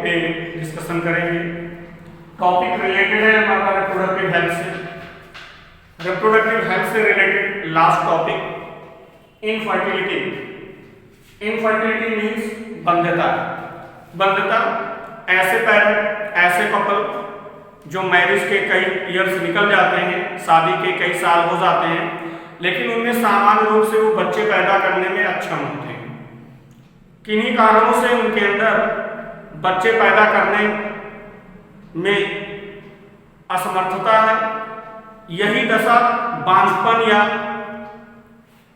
पे डिस्कशन करेंगे। Topic related है हमारा रिप्रोडक्टिव हेल्थ से। रिप्रोडक्टिव हेल्थ से related last topic infertility. Infertility means बंध्यता। बंध्यता ऐसे पेरेंट, ऐसे कपल जो मैरिज के कई ईयर्स निकल जाते हैं, शादी के कई साल हो जाते हैं, लेकिन उनमें सामान्य रूप से वो बच्चे पैदा करने में अक्षम होते हैं। किन्हीं कारणों से उनके अंदर बच्चे पैदा करने में असमर्थता है। यही दशा बांझपन या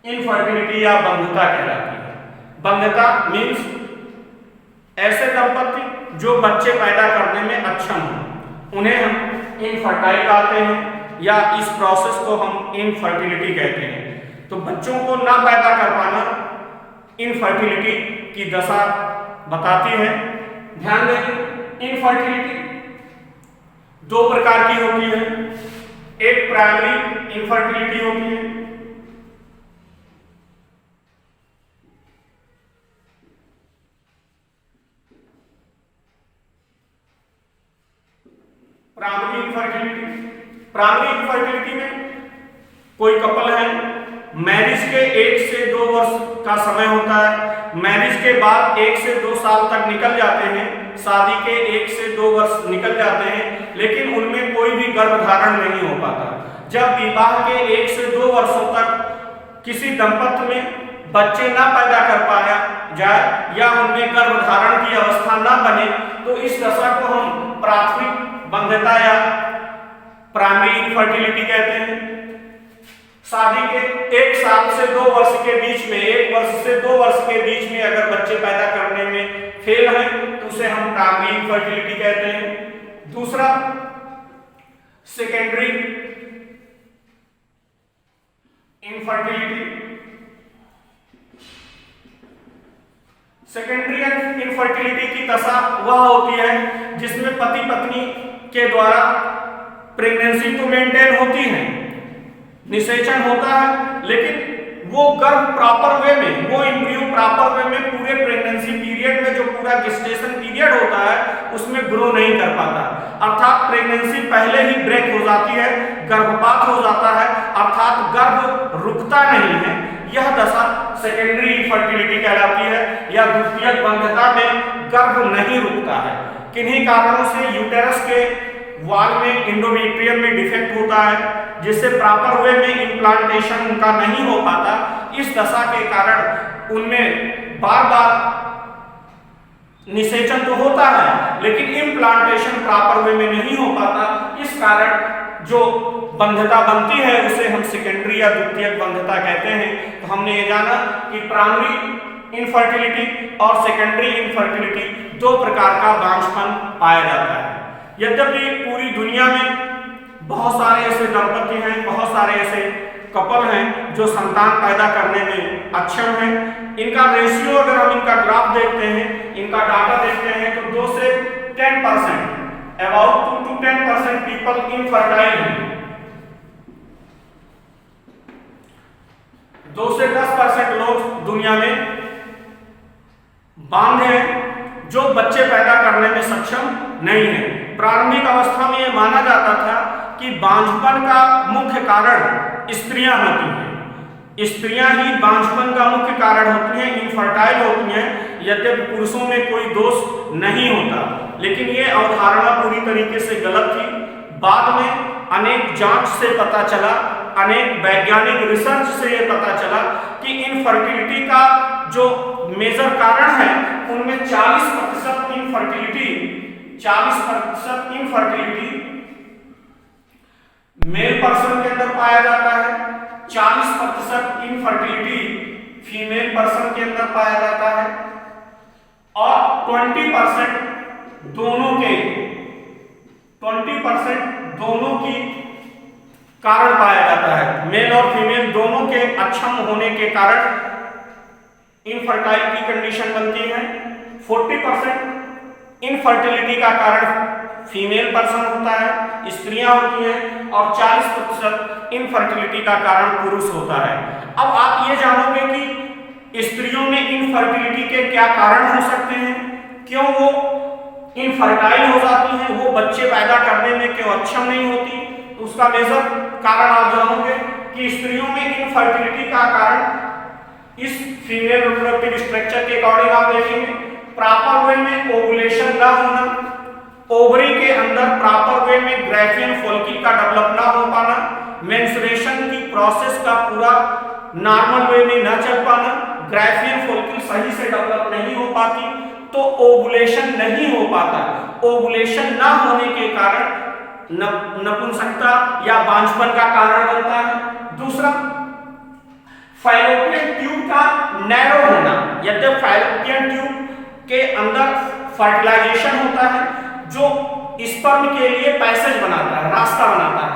इनफर्टिलिटी या बंध्यता कहलाती है। बंध्यता मीन्स ऐसे दंपति जो बच्चे पैदा करने में अक्षम हो, उन्हें हम इनफर्टाइल कहते हैं या इस प्रोसेस को हम इनफर्टिलिटी कहते हैं। तो बच्चों को ना पैदा कर पाना इनफर्टिलिटी की दशा बताती है। ध्यान दें, इनफर्टिलिटी दो प्रकार की होती है। एक प्राइमरी इनफर्टिलिटी होती है, प्राइमरी इनफर्टिलिटी में कोई कपल है, मैरिज के 1 से 2 वर्ष का समय होता है, मैरिज के बाद 1 से 2 साल तक निकल जाते हैं, शादी के 1 से 2 वर्ष निकल जाते हैं, लेकिन उनमें कोई भी गर्भधारण नहीं हो पाता। जब विवाह के 1 से 2 वर्षों तक किसी दंपत्ति में बच्चे ना पैदा कर पाया जाए या उनमें गर्भधारण की अवस्था ना बने, तो इस दशा को हम प्राथमिक बंध्यता या प्राइमरी इनफर्टिलिटी कहते हैं। शादी के 1 साल से 2 वर्ष के बीच में, 1 वर्ष से 2 वर्ष के बीच में अगर बच्चे पैदा करने में फेल है तो उसे हम प्राइमरी इनफर्टिलिटी कहते हैं। दूसरा सेकेंडरी इनफर्टिलिटी। सेकेंडरी इनफर्टिलिटी की दशा वह होती है जिसमें पति पत्नी के द्वारा प्रेगनेंसी तो मेंटेन होती है, निषेचन होता है, लेकिन वो गर्भ प्रॉपर वे में, वो एम्ब्रियो प्रॉपर वे में पूरे प्रेगनेंसी पीरियड में जो पूरा गेस्टेशन पीरियड होता है उसमें ग्रो नहीं कर पाता। अर्थात प्रेगनेंसी पहले ही ब्रेक हो जाती है, गर्भपात हो जाता है, अर्थात गर्भ रुकता नहीं है। यह दशा सेकेंडरी इनफर्टिलिटी कहलाती है या द्वितीयक बंध्यता में गर्भ नहीं रुकता है। किन्हीं कारणों से यूटेरस के वॉल में, एंडोमेट्रियम में डिफेक्ट होता है, जिससे प्रॉपर वे में इम्प्लांटेशन उनका नहीं हो पाता। इस दशा के कारण उनमें बार बार निषेचन तो होता है, लेकिन इम्प्लांटेशन प्रॉपर वे में नहीं हो पाता। इस कारण जो बंध्यता बनती है उसे हम सेकेंडरी या द्वितीयक बंध्यता कहते हैं। तो हमने ये जाना कि प्राइमरी इनफर्टिलिटी और सेकेंडरी इनफर्टिलिटी 2 प्रकार का बांझपन पाया जाता है। यद्यपि पूरी दुनिया में बहुत सारे ऐसे दंपति हैं, बहुत सारे ऐसे कपल हैं जो संतान पैदा करने में अक्षम हैं। इनका रेशियो अगर हम इनका ग्राफ देखते हैं, इनका डाटा देखते हैं, तो 2 से 10%, अबाउट 2 to 10% पीपल इनफर्टाइल हैं। 2 से 10% लोग दुनिया में बांझ हैं जो बच्चे पैदा करने में सक्षम नहीं है। प्रारंभिक अवस्था में यह माना जाता था कि बांझपन का मुख्य कारण स्त्रियां होती हैं, स्त्रियां ही बांझपन का मुख्य कारण होती हैं, इनफर्टाइल होती हैं, यद्यपि पुरुषों में कोई दोष नहीं होता। लेकिन ये अवधारणा पूरी तरीके से गलत थी। बाद में अनेक जांच से पता चला, अनेक वैज्ञानिक रिसर्च से ये पता चला कि इनफर्टिलिटी का जो मेजर कारण है उनमें 40% इनफर्टिलिटी मेल पर्सन के अंदर पाया जाता है, 40% इनफर्टिलिटी फीमेल पर्सन के अंदर पाया जाता है और 20% दोनों की कारण पाया जाता है। मेल और फीमेल दोनों के अक्षम होने के कारण इनफर्टाइल की कंडीशन बनती है। 40% इनफर्टिलिटी का कारण फीमेल पर्सन होता है, स्त्रियां होती हैं, और 40% इनफर्टिलिटी का कारण पुरुष होता है। अब आप ये जानोगे कि स्त्रियों में इनफर्टिलिटी के क्या कारण हो सकते हैं, क्यों वो इनफर्टाइल हो जाती हैं, वो बच्चे पैदा करने में क्यों अक्षम नहीं होती, तो उसका मेजर कारण आप जानोगे कि स्त्रियों में इनफर्टिलिटी का कारण इस फीमेल रिप्रोडक्टिव स्ट्रक्चर के अकॉर्डिंग आप देखेंगे प्रॉपर वे में ओवुलेशन ना होना, ओवरी के अंदर प्रॉपर वे में ग्राफियन फॉलिकल का डेवलप ना हो पाना, मेंस्ट्रुएशन की प्रोसेस का पूरा नॉर्मल वे में न चल पाना, ग्राफियन फॉलिकल सही से डेवलप नहीं हो पाती, तो ओवुलेशन नहीं हो पाता। ओवुलेशन ना होने के कारण नपुंसकता या बांझपन का कारण बनता है। दूसरा, फैलोपियन ट्यूब का नैरो होना। यद्यपि फैलोपियन ट्यूब के अंदर फर्टिलाइजेशन होता है जो स्पर्म के लिए पैसेज बनाता है, रास्ता बनाता है।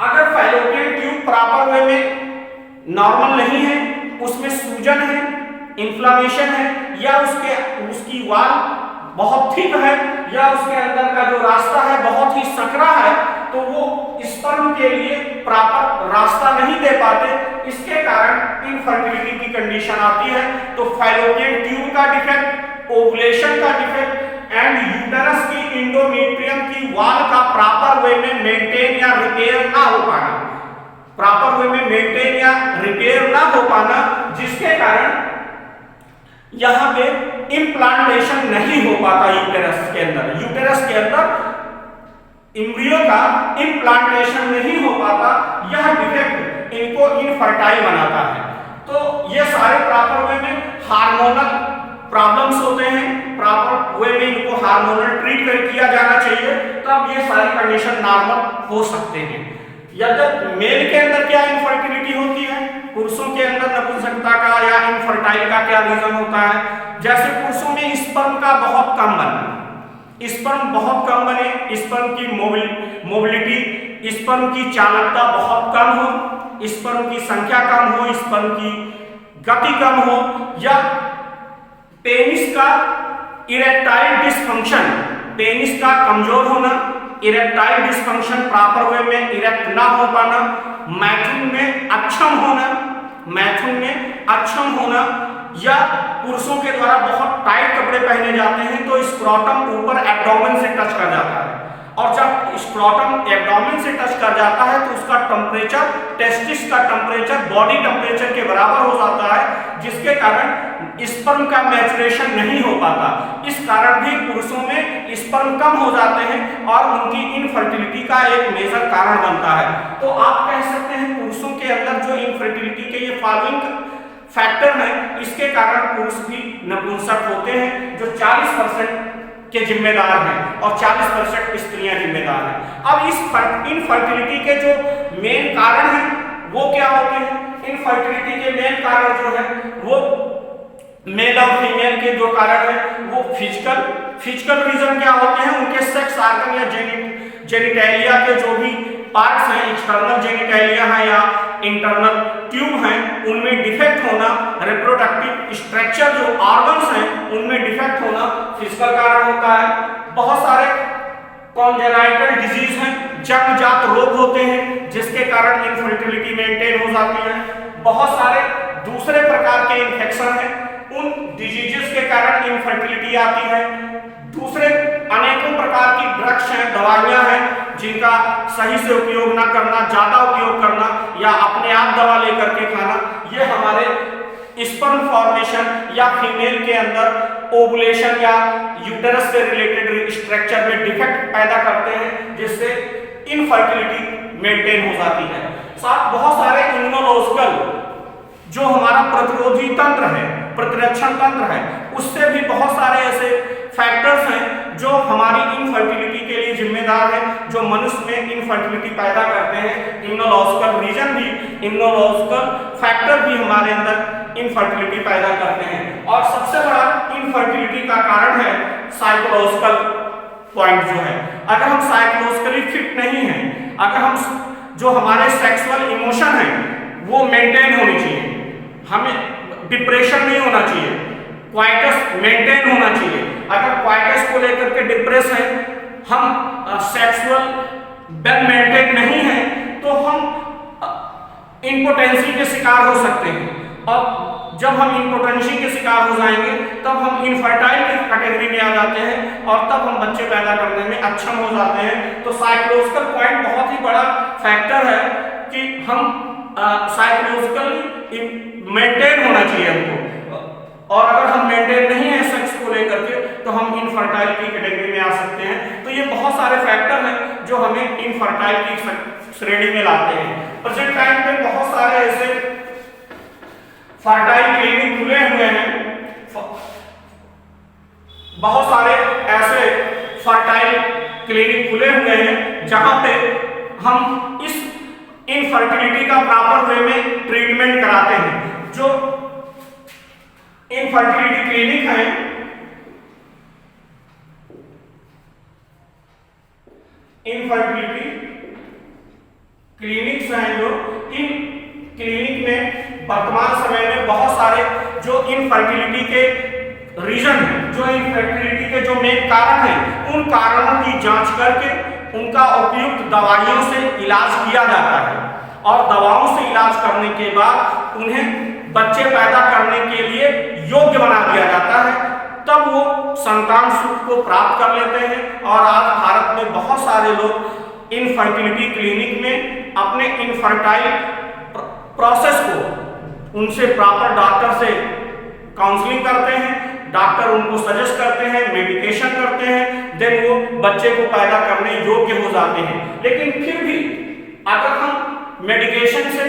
अगर फैलोपियन ट्यूब प्रॉपर वे में नॉर्मल नहीं है, उसमें सूजन है, इन्फ्लामेशन है, या उसकी वाल बहुत थिक है, या उसके अंदर का जो रास्ता है बहुत ही सकरा है, तो वो स्पर्म के लिए प्रॉपर रास्ता नहीं दे पाते, इसके कारण इनफर्टिलिटी की कंडीशन आती है। तो फैलोपियन ट्यूब का डिफेक्ट, ओवुलेशन का डिफेक्ट एंड यूटेरस की इंडोमेट्रियम की वाल का प्रॉपर वे में मेंटेन या रिपेयर ना हो पाना, प्रॉपर वे में मेंटेन या रिपेयर ना हो पाना, जिसके कारण यहां पे इम्प्लांटेशन नहीं हो पाता यूटेरस के अंदर। यूटेरस के अंदर एम्ब्रियो का इम्प्लांटेशन नहीं हो पाता, यह डिफेक्ट इनको इनफर्टाइल बनाता है। तो ये सारे प्रॉपर वे में हार्मोनल प्रॉब्लम्स होते हैं, प्रॉपर वे में इनको हार्मोनल ट्रीट किया जाना चाहिए, तब ये सारी कंडीशन नॉर्मल हो सकते हैं। यद्यपि मेल के अंदर क्या इनफर्टिलिटी होती है, पुरुषों के अंदर नपुंसकता का या इनफर्टाइल का क्या रीजन होता है, जैसे पुरुषों में स्पर्म का बहुत कम बनना, स्पर्म बहुत कम बने, स्पर्म की मोबिलिटी, स्पर्म की चालकता बहुत कम हो, स्पर्म की संख्या कम हो, स्पर्म की गति कम हो, या पेनिस का इरेक्टाइल डिसफंक्शन, पेनिस का कमजोर होना, इरेक्टाइल डिसफंक्शन प्रॉपर वे में इरेक्ट ना हो पाना, मैथुन में अक्षम होना, मैथुन में अक्षम होना, या पुरुषों के द्वारा बहुत टाइट कपड़े पहने जाते हैं तो स्क्रोटम ऊपर एब्डोमेन से टच कर जाता है, और जब स्क्रोटम एब्डोमेन से टच कर जाता है तो उसका टेम्परेचर, टेस्टिस का टेम्परेचर बॉडी टेम्परेचर के बराबर हो जाता है, जिसके कारण स्पर्म का मैचुरेशन नहीं हो पाता। इस कारण भी पुरुषों में स्पर्म कम हो जाते हैं और उनकी इनफर्टिलिटी का एक मेजर कारण बनता है। तो आप कह सकते हैं पुरुषों के अंदर जो इनफर्टिलिटी के ये फॉलोइंग फैक्टर हैं, इसके कारण पुरुष भी नपुंसक होते हैं, जो 40% के जिम्मेदार हैं और 40% स्त्रियां जिम्मेदार हैं। अब इस इनफर्टिलिटी के जो मेन कारण हैं वो क्या होते हैं? इनफर्टिलिटी के मेन कारण जो है वो मेल और फीमेल के जो कारण है वो फिजिकल रीजन क्या होते हैं, उनके सेक्स ऑर्गन या जेनिटेलिया के जो भी पार्ट्स हैं, एक्सटर्नल जेनिटेलिया है या इंटरनल ट्यूब हैं, उनमें डिफेक्ट होना, रिप्रोडक्टिव स्ट्रक्चर जो ऑर्गन्स हैं उनमें डिफेक्ट होना फिजिकल कारण होता है। बहुत सारे कॉन्जेनाइटल डिजीज हैं, जन्मजात रोग होते हैं जिसके कारण इनफर्टिलिटी मेंटेन हो जाती है। बहुत सारे दूसरे प्रकार के इन्फेक्शन हैं, उन डिजीजेस के कारण इनफर्टिलिटी आती है। दूसरे अनेकों प्रकार की ड्रग्स हैं, दवाइयां हैं, जिनका सही से उपयोग ना करना, ज्यादा उपयोग करना या अपने आप दवा लेकर के खाना, ये हमारे स्पर्म फॉर्मेशन या फीमेल के अंदर ओवुलेशन या यूटेरस से रिलेटेड स्ट्रक्चर में डिफेक्ट पैदा करते हैं, जिससे इनफर्टिलिटी मेंटेन हो जाती है। साथ बहुत सारे इम्यूनोलॉजिकल जो हमारा प्रतिरोधी तंत्र है, प्रतिरक्षण तंत्र है, उससे भी बहुत सारे ऐसे फैक्टर्स हैं जो हमारी इनफर्टिलिटी के लिए जिम्मेदार हैं, जो मनुष्य में इनफर्टिलिटी पैदा करते हैं। इम्यूनोलॉजिकल रीजन भी, इम्यूनोलॉजिकल फैक्टर भी हमारे अंदर इनफर्टिलिटी पैदा करते हैं। और सबसे बड़ा इनफर्टिलिटी का कारण है साइकोलॉजिकल पॉइंट जो है। अगर हम साइकोलॉजिकली फिट नहीं हैं, अगर हम जो हमारे सेक्सुअल इमोशन है वो मेंटेन होनी चाहिए, हमें डिप्रेशन नहीं होना चाहिए, क्वाइटस मेंटेन होना चाहिए। अगर क्वाइटस को लेकर के डिप्रेस है, हम सेक्सुअल वेल मेंटेन नहीं है, तो हम इंपोटेंसी के शिकार हो सकते हैं। और जब हम इम्पोटेंसी के शिकार हो जाएंगे तब हम इनफर्टाइल की कैटेगरी में आ जाते हैं और तब हम बच्चे पैदा करने में अक्षम हो जाते हैं। तो साइकोलॉजिकल पॉइंट बहुत ही बड़ा फैक्टर है कि हम साइकोलॉजिकली मेंटेन होना चाहिए हमको, और अगर हम मेंटेन नहीं है सेक्स को लेकर के तो हम इनफर्टाइल की कैटेगरी में आ सकते हैं। तो ये बहुत सारे फैक्टर हैं जो हमें इनफर्टाइल की श्रेणी में लाते हैं। प्रेजेंट टाइम पे बहुत सारे ऐसे फर्टाइल क्लिनिक खुले हुए हैं, बहुत सारे ऐसे फर्टाइल क्लिनिक खुले हुए हैं जहां पे हम इस इनफर्टिलिटी का प्रॉपर वे में ट्रीटमेंट कराते हैं। जो इनफर्टिलिटी क्लिनिक है, इनफर्टिलिटी क्लिनिक्स हैं, जो इन क्लिनिक में वर्तमान समय में बहुत सारे जो इनफर्टिलिटी के रीजन है, जो इनफर्टिलिटी के जो मेन कारण है, उन कारणों की जांच करके उनका उपयुक्त दवाइयों से इलाज किया जाता है और दवाओं से इलाज करने के बाद उन्हें बच्चे पैदा करने के लिए योग्य बना दिया जाता है। तब वो संतान सुख को प्राप्त कर लेते हैं। और आज भारत में बहुत सारे लोग इनफर्टिलिटी क्लिनिक में अपने इनफर्टाइल प्रोसेस को उनसे प्रॉपर डॉक्टर से काउंसलिंग करते हैं, डॉक्टर उनको सजेस्ट करते हैं, मेडिकेशन करते हैं, देन वो बच्चे को पैदा करने योग्य हो जाते हैं। लेकिन फिर भी अगर हम मेडिकेशन से,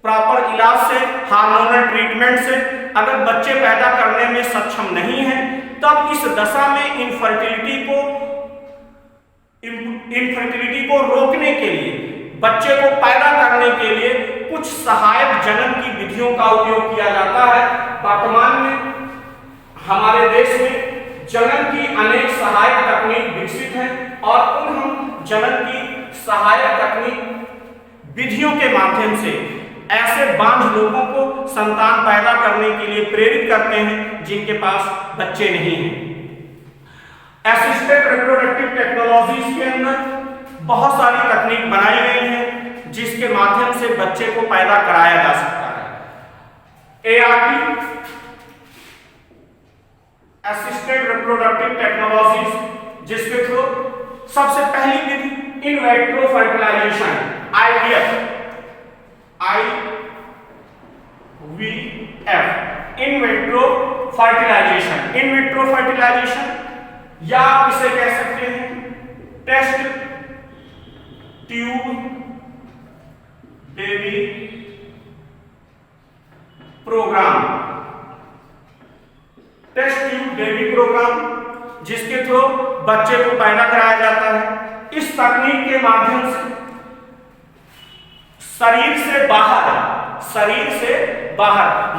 प्रॉपर इलाज से, हार्मोनल ट्रीटमेंट से अगर बच्चे पैदा करने में सक्षम नहीं है, तब इस दशा में इनफर्टिलिटी को रोकने के लिए, बच्चे को पैदा करने के लिए कुछ सहायक जनन की विधियों का उपयोग किया जाता है। वर्तमान में हमारे देश में जनन की अनेक सहायक तकनीक विकसित है और उन हम जनन की सहायक तकनीक विधियों के माध्यम से ऐसे बांझ लोगों को संतान पैदा करने के लिए प्रेरित करते हैं जिनके पास बच्चे नहीं हैं। असिस्टेड रिप्रोडक्टिव टेक्नोलॉजीज के अंदर बहुत सारी तकनीक बनाई गई हैं जिसके माध्यम से बच्चे को पैदा कराया जा सकता है। ART, असिस्टेड रिप्रोडक्टिव टेक्नोलॉजीज, जिसके थ्रू सबसे पहली विधि in vitro fertilization, IVF, in vitro fertilization, in vitro fertilization, या आप इसे कह सकते हैं test tube baby program, test tube baby program, जिसके थ्रू बच्चे को पैदा कराया जाता है। इस तकनीक के माध्यम से शरीर से बाहर,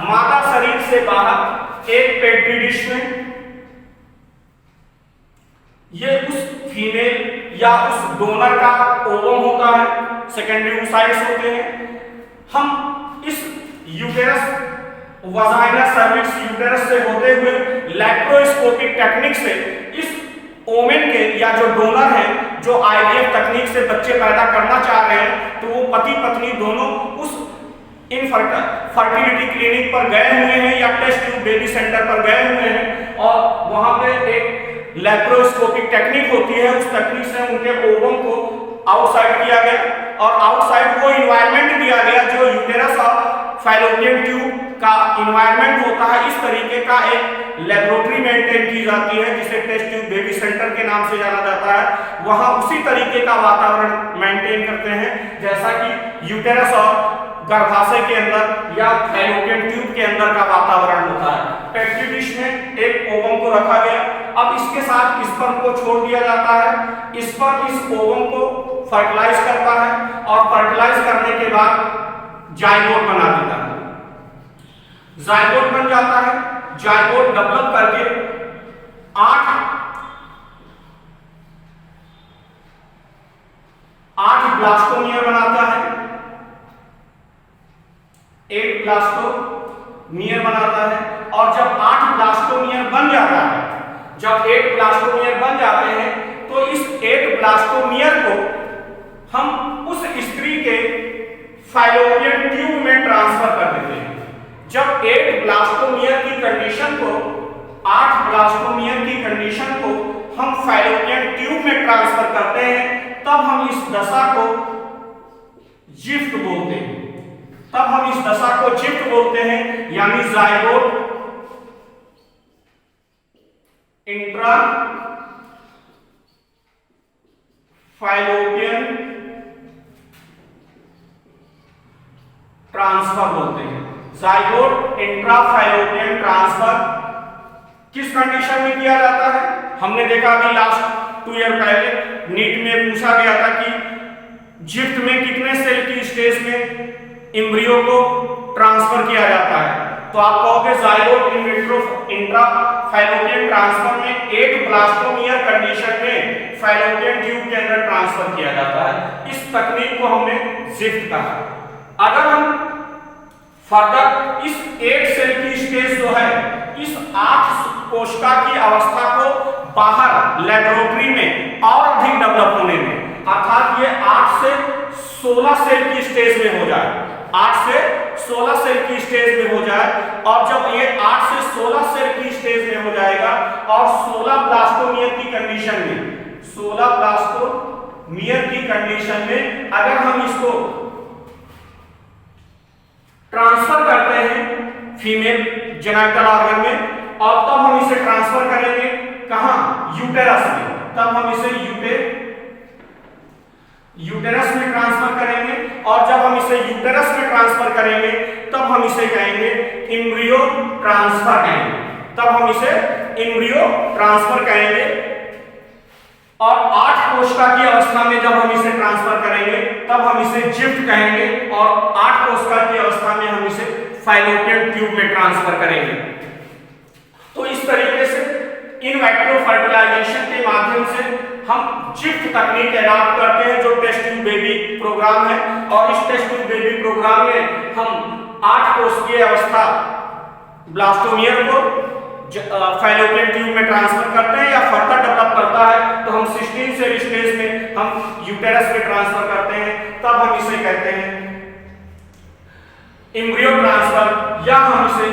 मादा शरीर से बाहर एक पेट्री डिश में ये उस फीमेल या उस डोनर का ओवम होता है, सेकेंडरी oocytes होते हैं। हम इस यूटेरस, वजाइना सर्विक्स यूटेरस से होते हुए लैप्रोस्कोपिक टेक्निक से इस ओमेन के या जो डोनर है, जो IVF तकनीक से बच्चे पैदा करना चाह रहे हैं, तो वो पति पत्नी दोनों उस फर्टिलिटी क्लिनिक पर गए हुए हैं या टेस्ट ट्यूब बेबी सेंटर पर गए हुए हैं और वहां पे एक लैप्रोस्कोपिक टेक्निक होती है। उस तकनीक से उनके ओवम को आउटसाइड किया गया और आउटसाइड वो इन्वायरमेंट दिया गया जो यूटेरस और फैलोपियन ट्यूब का इन्वायरमेंट होता है। इस तरीके का एक लेबोरेटरी मेंटेन की जाती है जिसे टेस्ट ट्यूब बेबी सेंटर के नाम से जाना जाता है। वहां उसी तरीके का वातावरण मेंटेन करते हैं जैसा कि यूटेरस और गर्भाशय के अंदर या फैलोपियन ट्यूब के अंदर का वातावरण होता है। पेट्री डिश में एक ओवम को रखा गया, अब इसके साथ स्पर्म को छोड़ दिया जाता है। स्पर्म इस ओवम को फर्टिलाइज करता है और फर्टिलाइज करने के बाद जाइगोट बना देता है। जाइगोट बन जाता है, जाइगोट डेवलप करके 8 ब्लास्टोमियर बनाता है, 8 ब्लास्टोमियर बनाता है। और जब 8 ब्लास्टोमियर बन जाता है, जब 8 ब्लास्टोमियर बन जाते हैं तो इस 8 ब्लास्टोमियर को हम उस स्त्री के फैलोपियन ट्यूब में ट्रांसफर कर देते हैं। जब 8 ब्लास्टोमियर की कंडीशन को 8 ब्लास्टोमियर की कंडीशन को हम फैलोपियन ट्यूब में ट्रांसफर करते हैं, तब हम इस दशा को जिफ्ट बोलते हैं। तब हम इस दशा को जिफ्ट बोलते हैं, यानी जाइगोट इंट्रा फैलोपियन ट्रांसफर बोलते हैं। जाइगोट इंट्रा फैलोपियन ट्रांसफर किस कंडीशन में किया जाता है? हमने देखा अभी लास्ट 2 ईयर पहले नीट में पूछा गया था कि जिफ्ट में कितने सेल की स्टेज में एम्ब्रियो को ट्रांसफर किया जाता है, तो आप कहोगे zygote in vitro intra fallopian transfer में 8 ब्लास्टोमियर कंडीशन में फैलोपियन ट्यूब के अंदर ट्रांसफर किया जाता है। इस तकनीक को हमने जिफ्ट कहा। अगर हम फर्दर इस 8 सेल की स्टेज जो है, इस 8 कोशिका की अवस्था को बाहर लेबोरेटरी में और अधिक डेवलप होने में, अर्थात ये 8 से 16 सेल की स्टेज में हो जाए, 8 से 16 सेल की स्टेज में हो जाए, और जब ये 8 से 16 सेल की स्टेज में हो जाएगा और 16 ब्लास्टोमियर की कंडीशन में, 16 ब्लास्टोमियर की कंडीशन में अगर हम इसको ट्रांसफर करते हैं फीमेल जेनिटल ऑर्गन में, और तब हम इसे ट्रांसफर करेंगे कहां? यूटेरस में। तब हम इसे यूटेरस में ट्रांसफर करेंगे, और जब हम इसे यूटेरस में ट्रांसफर करेंगे तब हम इसे कहेंगे एम्ब्रियो ट्रांसफर कहेंगे। तब हम इसे एम्ब्रियो ट्रांसफर कहेंगे, और 8 कोशिका की अवस्था में जब हम इसे ट्रांसफर करेंगे तब हम इसे जिफ्ट कहेंगे, और 8 कोशिका की अवस्था में हम इसे फैलोपियन ट्यूब में ट्रांसफर करेंगे। तो इस तरीके से इन वाइट्रो फर्टिलाइजेशन के माध्यम से हम जिफ्ट तकनीक अडॉप्ट करते हैं, जो टेस्ट ट्यूब बेबी प्रोग्राम है। और इस टेस्ट ट्यूब बेबी प्रोग्राम में हम 8 कोशिकीय अवस्था ब्लास्टोमियर को फैलोपियन ट्यूब में ट्रांसफर करते हैं, या फर्दर डेवलप करता है तो हम 16 सेल स्टेज में हम यूटेरस में ट्रांसफर करते हैं, तब हम इसे कहते हैं एम्ब्रियो ट्रांसफर, या हम इसे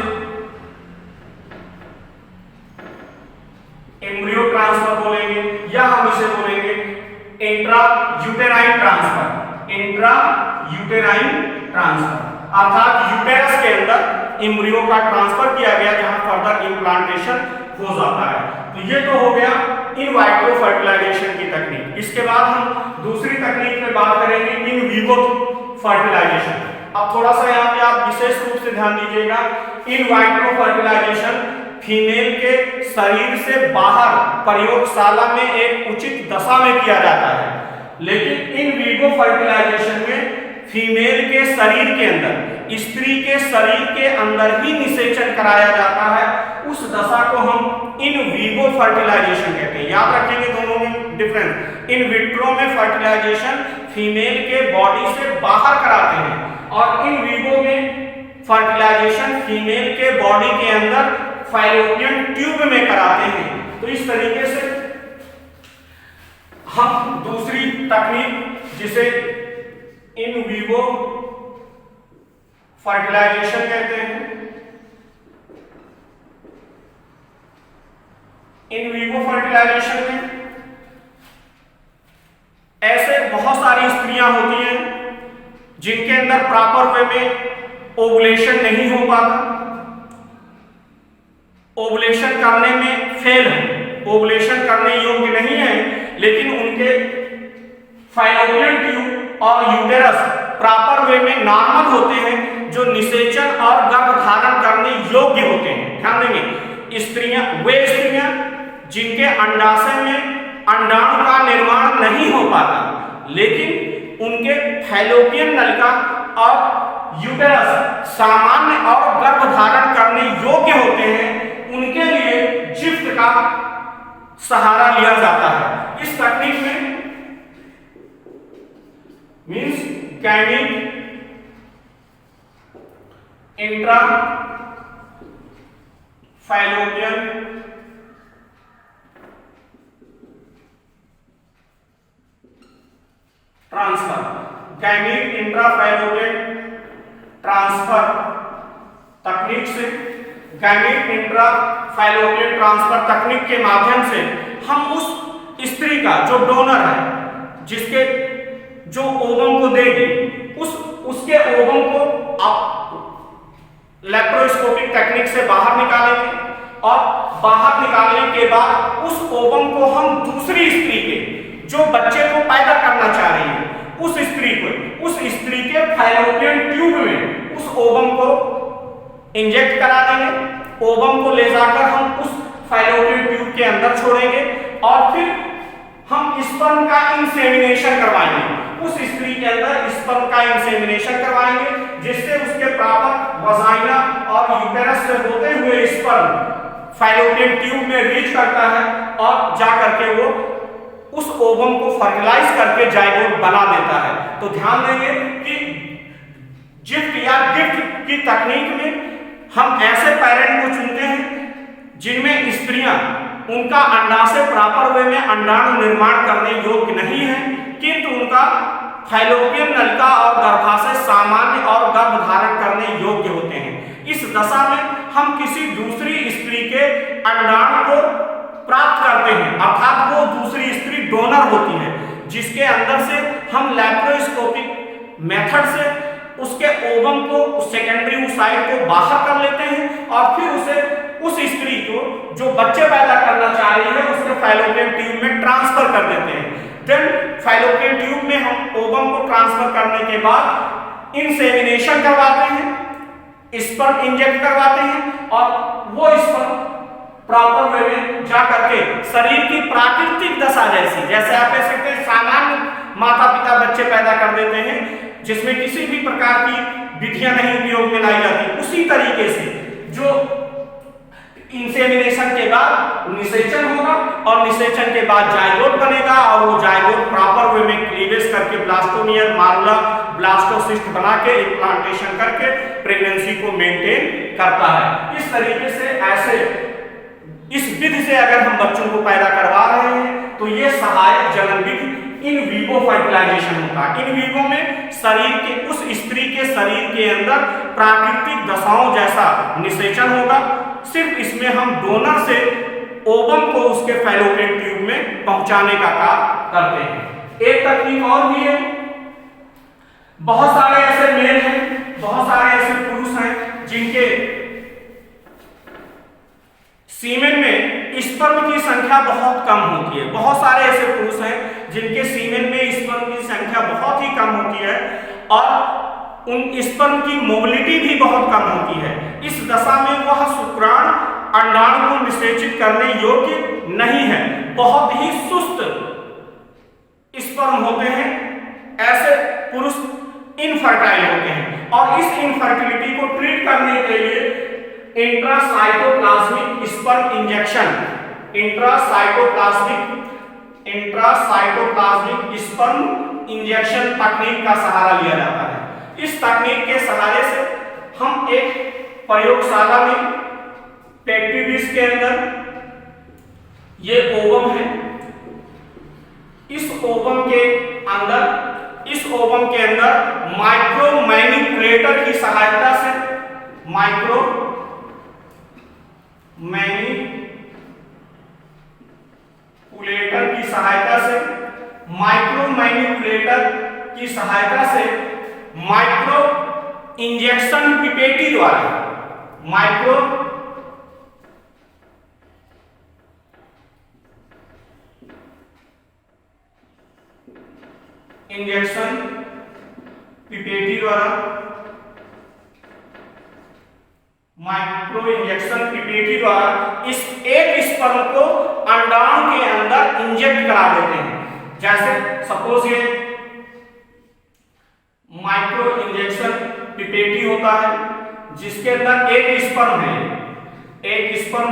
एम्ब्रियो ट्रांसफर बोलेंगे, या हम इसे बोलेंगे intra uterine transfer. Intra uterine transfer अर्थात यूटेरस के अंदर एम्ब्रियो का ट्रांसफर किया गया, जहां फर्दर इम्प्लांटेशन हो जाता है। तो ये तो हो गया इन वाइट्रो फर्टिलाइजेशन की तकनीक। इसके बाद हम दूसरी तकनीक में बात करेंगे इन विवो फर्टिलाइजेशन। अब थोड़ा सा यहाँ पे आप विशेष रूप से ध्यान दीजिएगा, इन वाइट्रो फर्टिलाइजेशन फीमेल के शरीर से बाहर प्रयोगशाला में एक उचित दशा में किया जाता है, लेकिन इन विवो फर्टिलाइजेशन में फीमेल के शरीर के अंदर, स्त्री के शरीर के अंदर ही निषेचन कराया जाता है। उस दशा को हम इन विवो फर्टिलाइजेशन कहते हैं। याद रखेंगे दोनों में डिफरेंस। इन विट्रो में फर्टिलाइजेशन फीमेल के बॉडी से बाहर कराते हैं, और इन विवो में फर्टिलाइजेशन फीमेल के बॉडी के अंदर फैलोपियन ट्यूब में कराते हैं। तो इस तरीके से हम दूसरी तकनीक जिसे इन विवो फर्टिलाइजेशन कहते हैं, इन विवो फर्टिलाइजेशन में ऐसे बहुत सारी स्त्रियां होती हैं जिनके अंदर प्रॉपर वे में ओवुलेशन नहीं हो पाता, ओवुलेशन करने में फेल है, ओवुलेशन करने योग्य नहीं है, लेकिन उनके फैलोपियन ट्यूब और यूटेरस प्रॉपर वे में नॉर्मल होते हैं, जो निषेचन और गर्भधारण करने योग्य होते हैं। ध्यान देंगे, स्त्रियां वे स्त्रियां जिनके अंडाशय में अंडाणु का निर्माण नहीं हो पाता, लेकिन उनके फैलोपियन नलिका और यूटेरस सामान्य और गर्भधारण करने योग्य होते हैं, उनके लिए जिफ्ट का सहारा लिया जाता है। इस तकनीक में means gamete intra fallopian transfer, gamete intra fallopian transfer तकनीक से, गैमीट इंट्रा फैलोपियन ट्रांसफर तकनीक के माध्यम से हम उस स्त्री का जो डोनर है, जिसके जो ओवम को देगी, उसके ओवम को आप लैप्रोस्कोपिक तकनीक से बाहर निकालेंगे और बाहर निकालने के बाद उस ओवम को हम दूसरी स्त्री के जो बच्चे को पैदा करना चाह रही है उस स्त्री के फैलोपियन ट्यूब में उस ओवम को इंजेक्ट करा देंगे। ओवम को ले जाकर हम उस फैलोपियन ट्यूब के अंदर छोड़ेंगे और फिर हम स्पर्म का इंसेमिनेशन करवाएंगे। उस स्त्री के अंदर स्पर्म का इंसेमिनेशन करवाएंगे, जिससे उसके प्रॉपर वजाइना और यूटेरस से होते हुए स्पर्म फैलोपियन ट्यूब में रीच करता है और जा करके वो उस ओवम को फर्टिलाइज करके जाइगोट बना देता है। तो ध्यान देंगे कि जिफ्ट या गिफ्ट की तकनीक में हम ऐसे पेरेंट को चुनते हैं जिनमें स्त्रियां उनका अंडाशय प्रॉपर वे में अंडाणु निर्माण करने योग्य नहीं है, किंतु उनका फैलोपियन नलिका और गर्भाशय सामान्य और गर्भ धारण करने योग्य होते हैं। इस दशा में हम किसी दूसरी स्त्री के अंडाणु को प्राप्त करते हैं, अर्थात वो दूसरी स्त्री डोनर होती है, जिसके अंदर से हम लैप्रोस्कोपिक मेथड से उसके ओवम को, उस सेकेंडरी साइड को बाहर कर लेते हैं और फिर उसे उस स्त्री को जो बच्चे पैदा करना चाह रही है उसके फैलोपियन ट्यूब में ट्रांसफर कर देते हैं। देन फैलोपियन ट्यूब में हम ओवम को ट्रांसफर करने के बाद इंसेमिनेशन करवाते हैं, स्पर्म इंजेक्ट करवाते हैं और वो स्पर्म प्रॉपर वे में जा करके शरीर की प्राकृतिक दशा जैसे आप कह सकते हैं सामान्य माता पिता बच्चे पैदा कर देते हैं, जिसमें किसी भी प्रकार की विधियां नहीं उपयोग में लाई जाती, उसी तरीके से जो इंसेमिनेशन के बाद निषेचन होगा और निषेचन के बाद जाइगोट बनेगा और वो जाइगोट प्रॉपर वे में क्लीवेज करके ब्लास्टोमियर मारुला ब्लास्टोसिस्ट बना के इम्प्लांटेशन करके प्रेगनेंसी को मेंटेन करता है। इस तरीके से ऐसे इस विधि से अगर हम बच्चों को पैदा करवा रहे हैं तो ये सहायक जनन विधि इन वीवो फर्टिलाइजेशन होता है। इन वीवो में शरीर के उस स्त्री के शरीर के अंदर प्राकृतिक दशाओं जैसा निषेचन होगा, सिर्फ इसमें हम डोनर से ओवम को उसके फैलोपियन ट्यूब में पहुंचाने का काम करते हैं। एक तकनीक और भी है, बहुत सारे ऐसे मेल हैं, बहुत सारे ऐसे पुरुष हैं जिनके सीमेन में स्पर्म की संख्या बहुत कम होती है। बहुत सारे ऐसे पुरुष हैं जिनके सीमेन में स्पर्म की संख्या बहुत ही कम होती है और उन स्पर्म की मोबिलिटी भी बहुत कम होती है। इस दशा में वह शुक्राणु अंडाणु को निषेचित करने योग्य नहीं है, बहुत ही सुस्त स्पर्म होते हैं, ऐसे पुरुष इनफर्टाइल होते हैं और इस इनफर्टिलिटी को ट्रीट करने के लिए intracytoplasmic sperm injection, intracytoplasmic sperm injection तकनीक का सहारा लिया जाता है। इस तकनीक के सहारे से हम एक प्रयोगशाला में पेट्री डिश के अंदर ये ओवम है, इस ओवम के अंदर माइक्रो मैनिपुलेटर की सहायता से माइक्रो मैनिपुलेटर की सहायता से माइक्रो इंजेक्शन पिपेटी द्वारा माइक्रो इंजेक्शन पिपेटी द्वारा इस एक स्पर्म को अंडाणु के अंदर इंजेक्ट करा देते हैं। जैसे सपोज ये माइक्रो इंजेक्शन पिपेटी होता है जिसके अंदर एक स्पर्म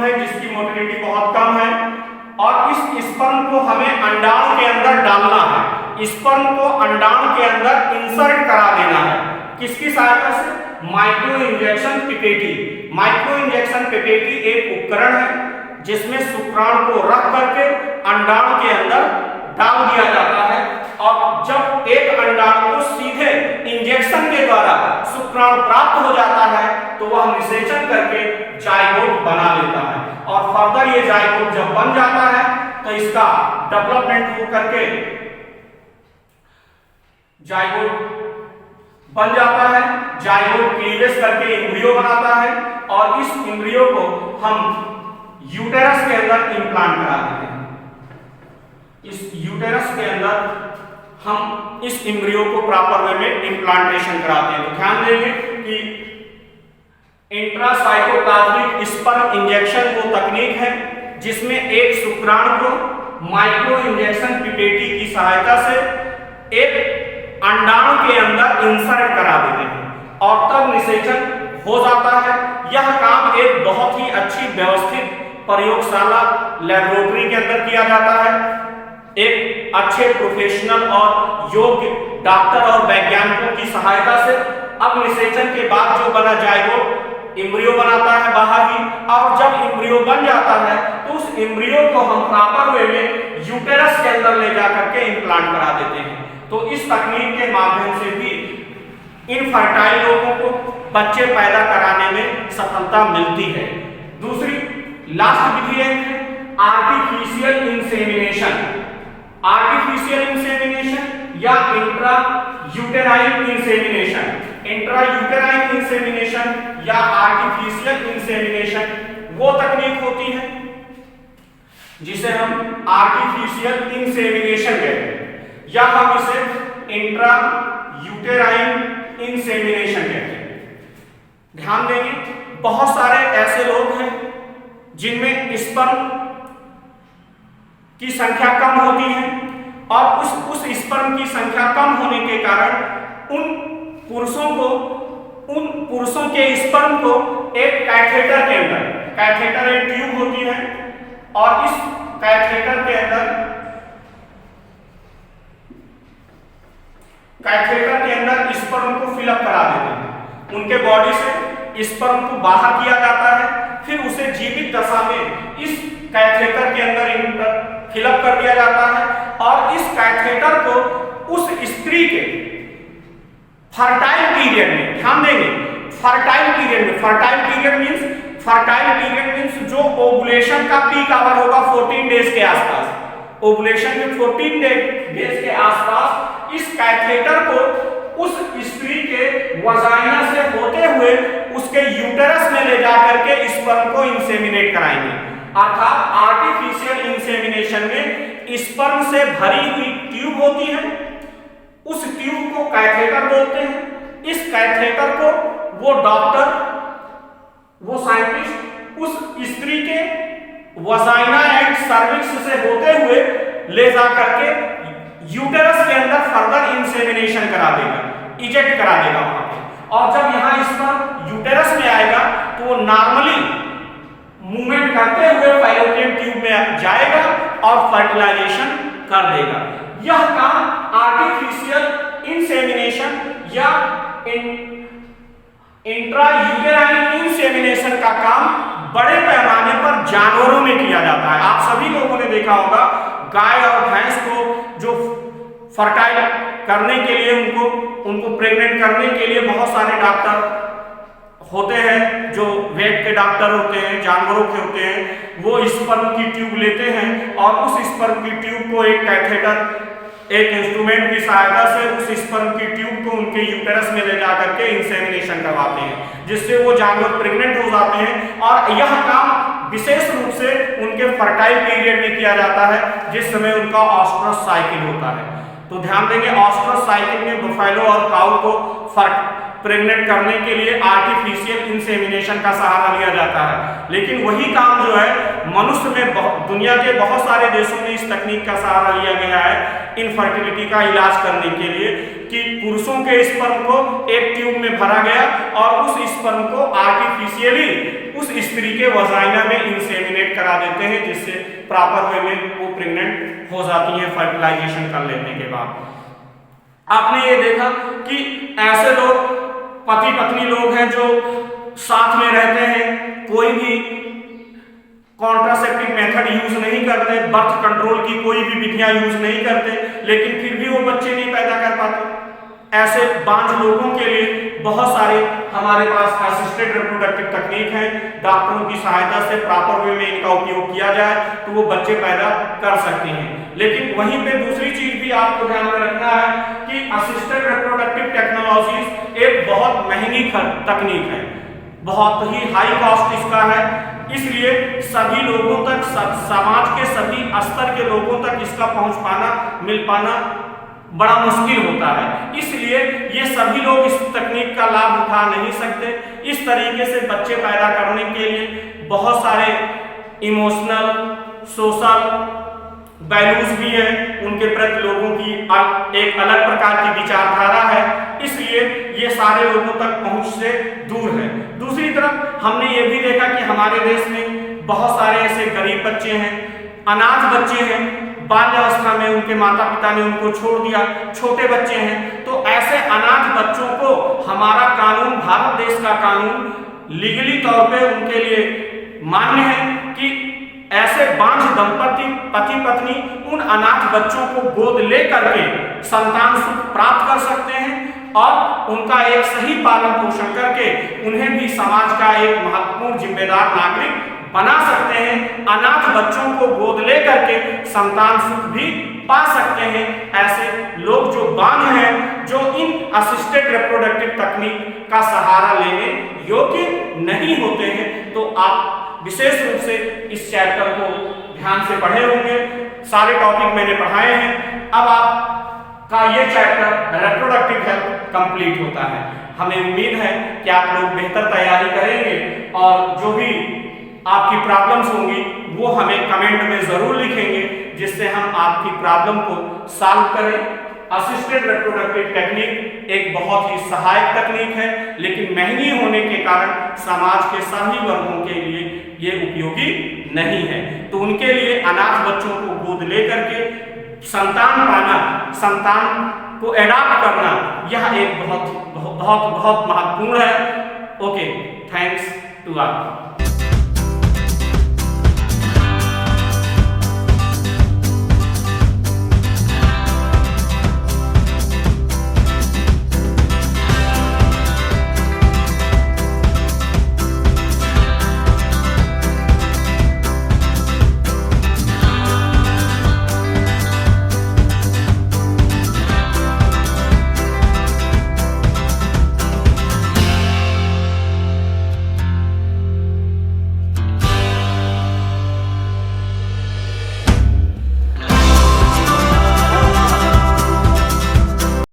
है जिसकी मोटिलिटी बहुत कम है और इस स्पर्म को हमें अंडाणु के अंदर डालना है। स्पर्म को अंडाणु के अंदर इंसर्ट करा देना है। किसकी सहायता से? Micro injection pipette. Micro injection pipette एक उपकरण है जिसमें शुक्राणु को रख करके अंडाणु के अंदर डाल दिया जाता है और जब एक अंडाणु को सीधे इंजेक्शन के द्वारा शुक्राणु शुक्राणु प्राप्त हो जाता है तो वह निषेचन करके जाइगोट बना लेता है, और फर्दर ये जाइगोट जब बन जाता है तो इसका डेवलपमेंट हो करके जाइगोट बन जाता है। जाइगोट क्लीवेज करके एम्ब्रियो बनाता है, और इस एम्ब्रियो को हम यूटेरस के अंदर इंप्लांट करा देते हैं। इस यूटेरस के अंदर हम इस एम्ब्रियो को प्रॉपर वे में इंप्लांटेशन कराते हैं। तो ध्यान देंगे कि इंट्रासाइटोप्लाज्मिक स्पर्म इंजेक्शन वो तकनीक है जिसमें एक शुक्राणु को माइक्रो इंजेक्शन पिपेटी की सहायता से एक अंडाणु के अंदर इंसर्ट करा देते हैं और तब निषेचन हो जाता है। यह काम एक बहुत ही अच्छी व्यवस्थित प्रयोगशाला लैबोरेटरी के अंदर किया जाता है। एक अच्छे प्रोफेशनल और योग्य डॉक्टर और वैज्ञानिकों की सहायता से अब निषेचन के बाद जो बना जाइगोट एम्ब्रियो बनाता है बाहर ही, और जब एम्ब्रियो बन जाता है तो उस एम्ब्रियो को हम प्रॉपर वे में यूटेरस के अंदर ले जाकर के इंप्लांट करा देते हैं। तो इस तकनीक के माध्यम से भी इनफर्टाइल लोगों को बच्चे पैदा कराने में सफलता मिलती है। दूसरी लास्ट विधि है आर्टिफिशियल इंसेमिनेशन। आर्टिफिशियल इंसेमिनेशन या intra uterine insemination. Intra uterine insemination या आर्टिफिशियल इंसेमिनेशन वो तकनीक होती है जिसे हम आर्टिफिशियल इंसेमिनेशन कहते हैं, या हम इसे इंट्रा यूटेराइन इंसेमिनेशन कहते हैं। ध्यान देंगे बहुत सारे ऐसे लोग हैं जिनमें स्पर्म की संख्या कम होती है, और उस स्पर्म की संख्या कम होने के कारण उन पुरुषों के स्पर्म को एक कैथेटर के अंदर, कैथेटर एक ट्यूब होती है, और इस कैथेटर के अंदर स्पर्म को फिलअप करा देते हैं। उनके बॉडी से स्पर्म को बाहर किया जाता है, फिर उसे जीवित दशा में इस कैथेटर के अंदर फिलअप कर दिया जाता है, और इस कैथेटर को उस स्त्री के फर्टाइल पीरियड में, ध्यान देंगे फर्टाइल पीरियड में, फर्टाइल पीरियड मींस जो ओवुलेशन का पीक आवर होगा 14 डेज के आसपास, ओवुलेशन के 14 डेज के आसपास इस कैथेटर को उस स्त्री के वजाइना से होते हुए उसके यूटेरस में ले जाकर के स्पर्म को इंसेमिनेट कराएंगे। अर्थात आर्टिफिशियल इंसेमिनेशन में स्पर्म से भरी हुई ट्यूब होती है, उस ट्यूब को कैथेटर बोलते हैं। इस कैथेटर को वो डॉक्टर, वो साइंटिस्ट उस स्त्री के वजाइना एंड सर्विक्स से होते हुए ले जा करके यूटेरस के अंदर फर्दर इंसेमिनेशन करा देगा, इजेक्ट करा देगा वहां पे। और जब यहाँ स्पर्म यूटेरस में आएगा तो वो नॉर्मली मूवमेंट करते हुए फाइलोपियन ट्यूब में जाएगा और फर्टिलाइजेशन कर देगा। यह काम आर्टिफिशियल इंसेमिनेशन या इंट्रायूटेराइन इंसेमिनेशन का काम बड़े पैमाने पर जानवरों में किया जाता है। आप सभी लोगों ने देखा होगा गाय और भैंस को जो फर्टाइल करने के लिए उनको प्रेग्नेंट करने के लिए बहुत सारे डॉक्टर होते हैं, जो वेट के डॉक्टर होते हैं, जानवरों के होते हैं, वो स्पर्म की ट्यूब लेते हैं और उस स्पर्म की ट्यूब को एक कैथेटर, एक इंस्ट्रूमेंट की सहायता से उस स्पर्म की ट्यूब को उनके यूटेरस में ले जाकर के इंसेमिनेशन करवाते हैं, जिससे वो जानवर प्रेग्नेंट हो जाते हैं। और यह काम विशेष रूप से उनके फर्टाइल पीरियड में किया जाता है, जिस समय उनका ऑस्ट्रस साइकिल होता है। तो ध्यान देंगे ऑस्ट्रस साइकिल में बफेलो और काऊ को प्रेग्नेंट करने के लिए आर्टिफिशियल इंसेमिनेशन का सहारा लिया जाता है। लेकिन वही काम जो है मनुष्य में दुनिया के बहुत सारे देशों में इस तकनीक का सहारा लिया गया है इनफर्टिलिटी का इलाज करने के लिए, कि पुरुषों के स्पर्म को एक ट्यूब में भरा गया और उस स्पर्म को आर्टिफिशियली उस स्त्री के वजाइना में इंसेमिनेट करा देते हैं, जिससे प्रॉपर वे में वो प्रेग्नेंट हो जाती है फर्टिलाइजेशन कर लेने के बाद। आपने ये देखा कि ऐसे लोग पति पत्नी लोग हैं जो साथ में रहते हैं, कोई भी कॉन्ट्रासेप्टिव मेथड यूज नहीं करते, बर्थ कंट्रोल की कोई भी विधियां यूज नहीं करते, लेकिन फिर भी वो बच्चे नहीं पैदा कर पाते। ऐसे बांझ लोगों के लिए बहुत सारे हमारे पास असिस्टेड रिप्रोडक्टिव तकनीक है। डॉक्टरों की सहायता से प्रॉपर वे में इनका उपयोग किया जाए तो वो बच्चे पैदा कर सकते हैं। लेकिन वहीं पे दूसरी चीज भी आपको ध्यान में रखना है कि असिस्टेड रिप्रोडक्टिव टेक्नोलॉजीज एक बहुत महंगी तकनीक है, बहुत ही हाई कॉस्ट इसका है, इसलिए सभी लोगों तक, समाज के सभी स्तर के लोगों तक इसका पहुंच पाना, मिल पाना बड़ा मुश्किल होता है। इसलिए ये सभी लोग इस तकनीक का लाभ उठा नहीं सकते। इस तरीके से बच्चे पैदा करने के लिए बहुत सारे इमोशनल, सोशल वैल्यूज भी हैं, उनके प्रति लोगों की एक अलग प्रकार की विचारधारा है, इसलिए ये सारे लोगों तक पहुंच से दूर है। दूसरी तरफ हमने ये भी देखा कि हमारे देश में बहुत सारे ऐसे गरीब बच्चे हैं, अनाथ बच्चे हैं, बाल्यावस्था में उनके माता पिता ने उनको छोड़ दिया, छोटे बच्चे हैं। तो ऐसे अनाथ बच्चों को हमारा कानून, भारत देश का कानून लीगली तौर पे उनके लिए मान्य है कि ऐसे बांझ दंपति, पति पत्नी उन अनाथ बच्चों को गोद ले करके संतान सुख प्राप्त कर सकते हैं और उनका एक सही पालन पोषण करके उन्हें भी समाज का एक महत्वपूर्ण जिम्मेदार नागरिक बना सकते हैं। अनाथ बच्चों को गोद ले करके संतान सुख भी पा सकते हैं। ऐसे लोग जो बांझ हैं, जो इन असिस्टेड रिप्रोडक्टिव तकनीक का सहारा लेने योग्य नहीं होते हैं, तो आप विशेष रूप से इस चैप्टर को ध्यान से पढ़े होंगे। सारे टॉपिक मैंने पढ़ाए हैं। अब आपका ये चैप्टर रिप्रोडक्टिव हेल्थ कंप्लीट होता है। हमें उम्मीद है कि आप लोग बेहतर तैयारी करेंगे और जो भी आपकी प्रॉब्लम्स होंगी वो हमें कमेंट में जरूर लिखेंगे, जिससे हम आपकी प्रॉब्लम को सॉल्व करें। असिस्टेड रिप्रोडक्टिव टेक्निक एक बहुत ही सहायक तकनीक है, लेकिन महंगी होने के कारण समाज के सभी वर्गों के लिए ये उपयोगी नहीं है। तो उनके लिए अनाथ बच्चों को गोद लेकर के संतान पाना, संतान को एडॉप्ट करना, यह एक बहुत बहुत बहुत महत्वपूर्ण है। Okay, thanks to all.